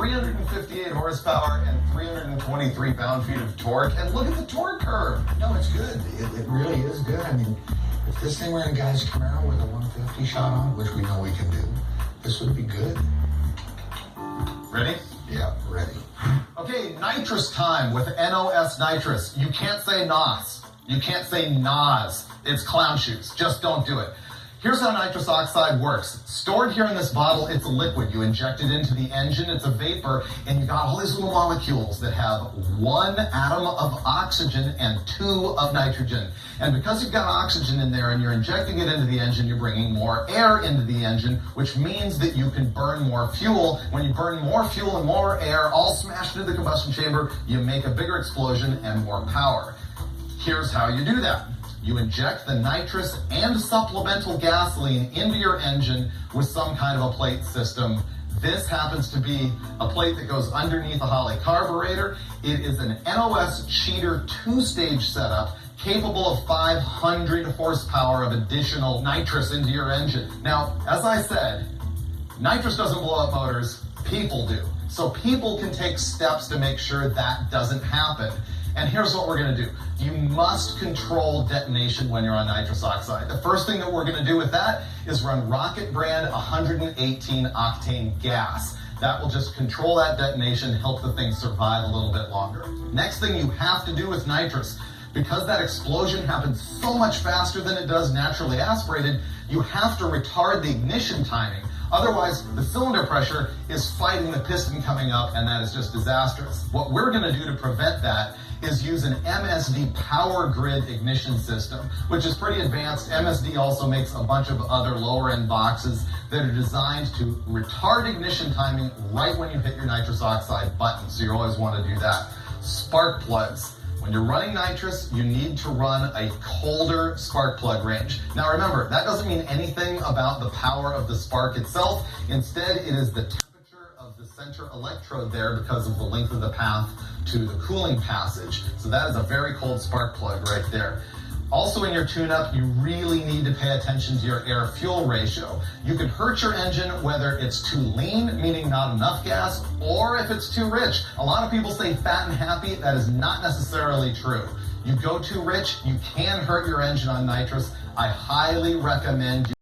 358 horsepower and 323 pound-feet of torque, and look at the torque curve. No, it's good. It really is good. I mean, if this thing were in a guy's Camaro with a 150 shot on, which we know we can do, this would be good. Ready? Yeah, ready. Okay, nitrous time with NOS nitrous. You can't say NOS. You can't say NOS. It's clown shoes. Just don't do it. Here's how nitrous oxide works. Stored here in this bottle, it's a liquid. You inject it into the engine, it's a vapor, and you got all these little molecules that have 1 atom of oxygen and 2 of nitrogen. And because you've got oxygen in there and you're injecting it into the engine, you're bringing more air into the engine, which means that you can burn more fuel. When you burn more fuel and more air, all smashed into the combustion chamber, you make a bigger explosion and more power. Here's how you do that. You inject the nitrous and supplemental gasoline into your engine with some kind of a plate system. This happens to be a plate that goes underneath a Holley carburetor. It is an NOS Cheater 2-stage setup capable of 500 horsepower of additional nitrous into your engine. Now, as I said, nitrous doesn't blow up motors, people do. So people can take steps to make sure that doesn't happen. And here's what we're gonna do. You must control detonation when you're on nitrous oxide. The first thing that we're gonna do with that is run Rocket brand 118 octane gas. That will just control that detonation, help the thing survive a little bit longer. Next thing you have to do with nitrous, because that explosion happens so much faster than it does naturally aspirated, you have to retard the ignition timing. Otherwise, the cylinder pressure is fighting the piston coming up, and that is just disastrous. What we're gonna do to prevent that is use an MSD power grid ignition system, which is pretty advanced. MSD also makes a bunch of other lower end boxes that are designed to retard ignition timing right when you hit your nitrous oxide button. So you always want to do that. Spark plugs. When you're running nitrous, you need to run a colder spark plug range. Now remember, that doesn't mean anything about the power of the spark itself. Instead, it is the temperature of the center electrode there because of the length of the path to the cooling passage. So that is a very cold spark plug right there. Also in your tune-up, you really need to pay attention to your air-fuel ratio. You can hurt your engine whether it's too lean, meaning not enough gas, or if it's too rich. A lot of people say fat and happy. That is not necessarily true. You go too rich, you can hurt your engine on nitrous. I highly recommend you